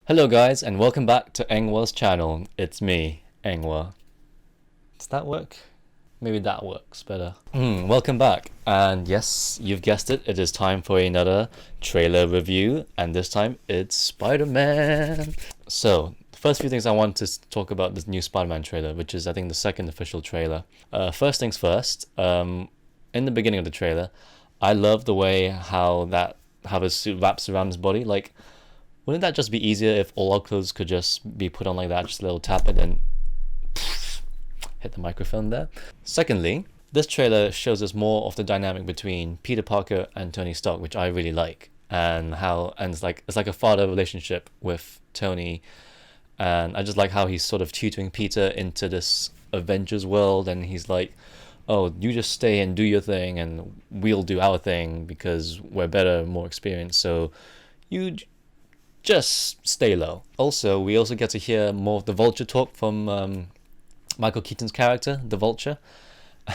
Hello guys and welcome back to Engwa's channel. It's me, Engwa. Does that work? Maybe that works better. Welcome back, and yes, you've guessed it, it is time for another trailer review, and this time it's Spider-Man. So, the first few things I want to talk about this new Spider-Man trailer, which is I think the second official trailer. First things first, in the beginning of the trailer, I love the way how the suit wraps around his body. Like, wouldn't that just be easier if all our clothes could just be put on like that, just a little tap it and hit the microphone there? Secondly, this trailer shows us more of the dynamic between Peter Parker and Tony Stark, which I really like, and it's like a father relationship with Tony, and I just like how he's sort of tutoring Peter into this Avengers world, and he's like, oh, you just stay and do your thing, and we'll do our thing because we're better, more experienced. So you just stay low. Also, we also get to hear more of the Vulture talk from Michael Keaton's character, the Vulture,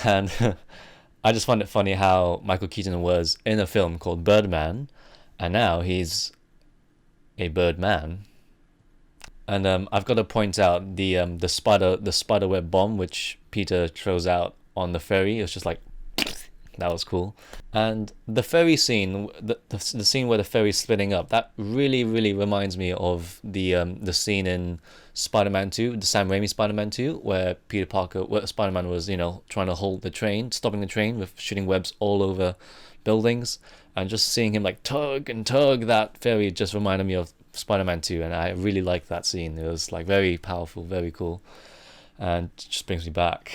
and I just find it funny how Michael Keaton was in a film called Birdman, and now he's a Birdman. And I've got to point out the spiderweb bomb which Peter throws out on the ferry. It's just like, that was cool. And the ferry scene, the scene where the ferry's splitting up, that really reminds me of the scene in Spider-Man 2, the Sam Raimi Spider-Man 2, where Spider-Man was, trying to hold the train, stopping the train with shooting webs all over buildings, and just seeing him like tug and tug that ferry just reminded me of Spider-Man 2, and I really liked that scene. It was like very powerful, very cool, and just brings me back.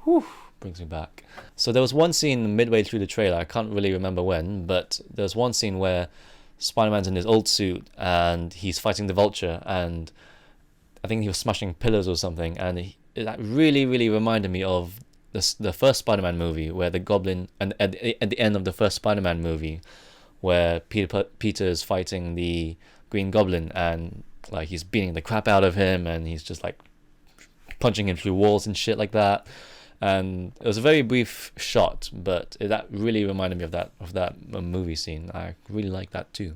Whew. Brings me back. So there was one scene midway through the trailer, I can't really remember when, but there's one scene where Spider-Man's in his old suit and he's fighting the Vulture, and I think he was smashing pillars or something, and that really reminded me of the first Spider-Man movie, where the Goblin, and at the end of the first Spider-Man movie, where Peter is fighting the Green Goblin, and like he's beating the crap out of him, and he's just like punching him through walls and shit like that. And it was a very brief shot, but that really reminded me of that movie scene. I really like that too.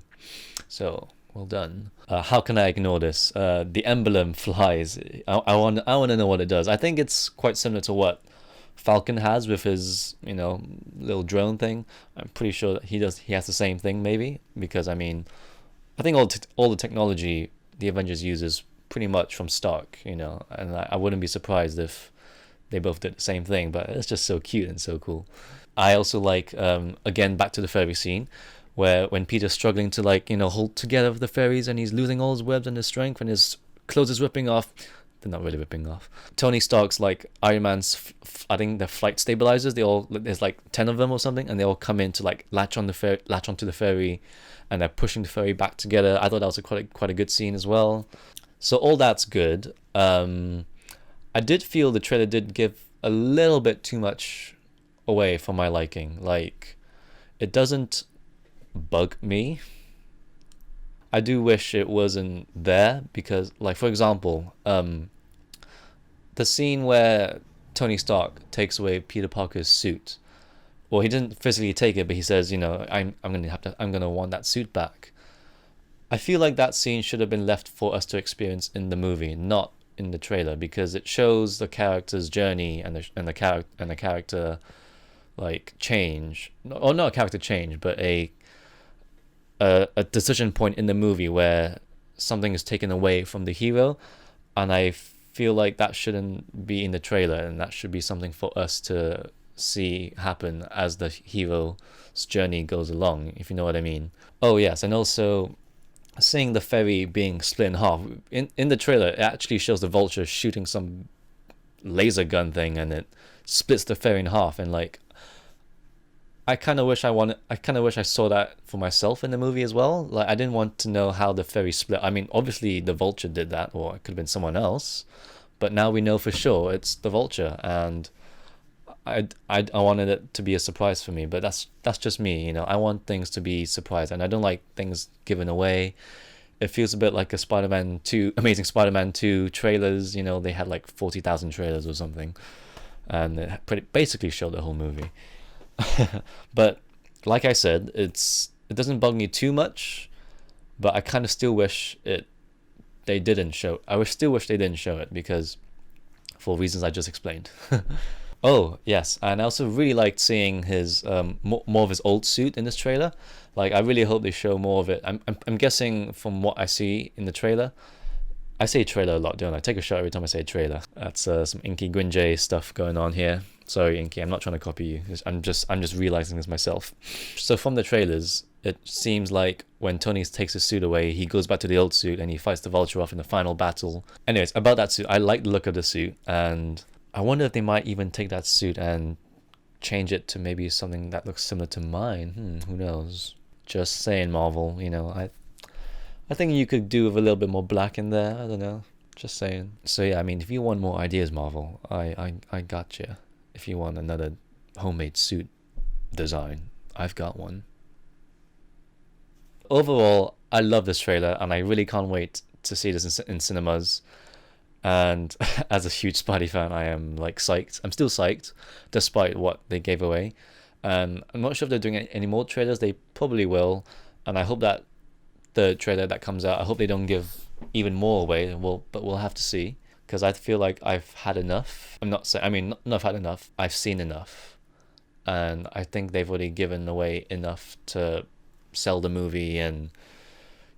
So well done. How can I ignore this? The emblem flies. I want to know what it does. I think it's quite similar to what Falcon has with his little drone thing. I'm pretty sure that he has the same thing, maybe, because I mean, I think all the technology the Avengers uses pretty much from Stark, and I wouldn't be surprised if they both did the same thing, but it's just so cute and so cool. I also like, again, back to the ferry scene, where when Peter's struggling to hold together the ferries, and he's losing all his webs and his strength, and his clothes is ripping off. They're not really ripping off. Tony Stark's like Iron Man's, I think they're flight stabilizers. There's like 10 of them or something, and they all come in to like latch onto the ferry, and they're pushing the ferry back together. I thought that was quite a good scene as well. So all that's good. I did feel the trailer did give a little bit too much away for my liking. Like, it doesn't bug me. I do wish it wasn't there, because, like, for example, the scene where Tony Stark takes away Peter Parker's suit. Well, he didn't physically take it, but he says, I'm gonna want that suit back. I feel like that scene should have been left for us to experience in the movie, not in the trailer, because it shows the character's journey and the character like change, or not a character change, but a decision point in the movie where something is taken away from the hero, and I feel like that shouldn't be in the trailer, and that should be something for us to see happen as the hero's journey goes along, if you know what I mean. Oh yes, and also seeing the ferry being split in half in the trailer, it actually shows the Vulture shooting some laser gun thing, and it splits the ferry in half. And like, I kind of wish I saw that for myself in the movie as well. Like, I didn't want to know how the ferry split. I mean, obviously the Vulture did that, or it could have been someone else, but now we know for sure it's the Vulture, and I wanted it to be a surprise for me, but that's just me, I want things to be surprised, and I don't like things given away. It feels a bit like Amazing Spider-Man 2 trailers. They had like 40,000 trailers or something, and it basically showed the whole movie. But like I said, it doesn't bug me too much, but I kind of still wish it they didn't show. Still wish they didn't show it, because for reasons I just explained. Oh yes, and I also really liked seeing his more of his old suit in this trailer. Like, I really hope they show more of it. I'm guessing from what I see in the trailer. I say trailer a lot, don't I? Take a shot every time I say trailer. That's some Inky Gwynjay stuff going on here. Sorry, Inky, I'm not trying to copy you. I'm just realizing this myself. So from the trailers, it seems like when Tony takes his suit away, he goes back to the old suit and he fights the Vulture off in the final battle. Anyways, about that suit, I like the look of the suit, and I wonder if they might even take that suit and change it to maybe something that looks similar to mine. Who knows? Just saying, Marvel. You know, I think you could do with a little bit more black in there. I don't know. Just saying. So yeah, I mean, if you want more ideas, Marvel, I got you. If you want another homemade suit design, I've got one. Overall, I love this trailer, and I really can't wait to see this in cinemas. And as a huge Spidey fan, I am like psyched. I'm still psyched, despite what they gave away. I'm not sure if they're doing any more trailers. They probably will, and I hope that the trailer that comes out, I hope they don't give even more away. But we'll have to see, because I feel like I've had enough. I'm not saying, I mean, not I've had enough. I've seen enough, and I think they've already given away enough to sell the movie and,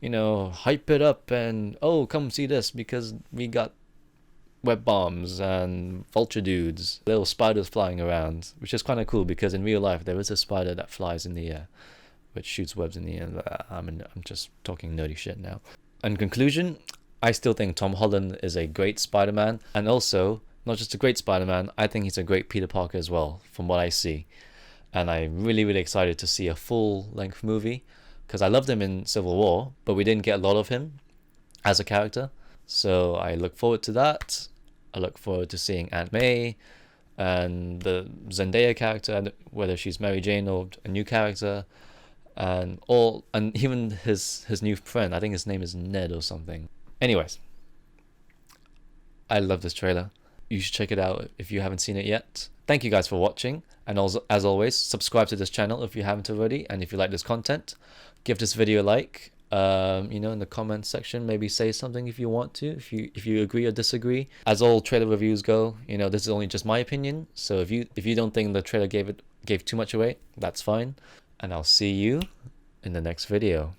you know, hype it up and, oh, come see this because we got web bombs and vulture dudes, little spiders flying around, which is kind of cool, because in real life there is a spider that flies in the air, which shoots webs in the air. I'm just talking nerdy shit now. In conclusion, I still think Tom Holland is a great Spider-Man, and also not just a great Spider-Man, I think he's a great Peter Parker as well, from what I see. And I'm really, really excited to see a full-length movie, because I loved him in Civil War, but we didn't get a lot of him as a character. So I look forward to that. I look forward to seeing Aunt May and the Zendaya character, whether she's Mary Jane or a new character, and even his new friend. I think his name is Ned or something. Anyways, I love this trailer. You should check it out if you haven't seen it yet. Thank you guys for watching, and also, as always, subscribe to this channel if you haven't already, and if you like this content, give this video a like. You know, in the comments section, maybe say something if you want to, if you agree or disagree. As all trailer reviews go, you know, this is only just my opinion, so if you don't think the trailer gave too much away, that's fine, and I'll see you in the next video.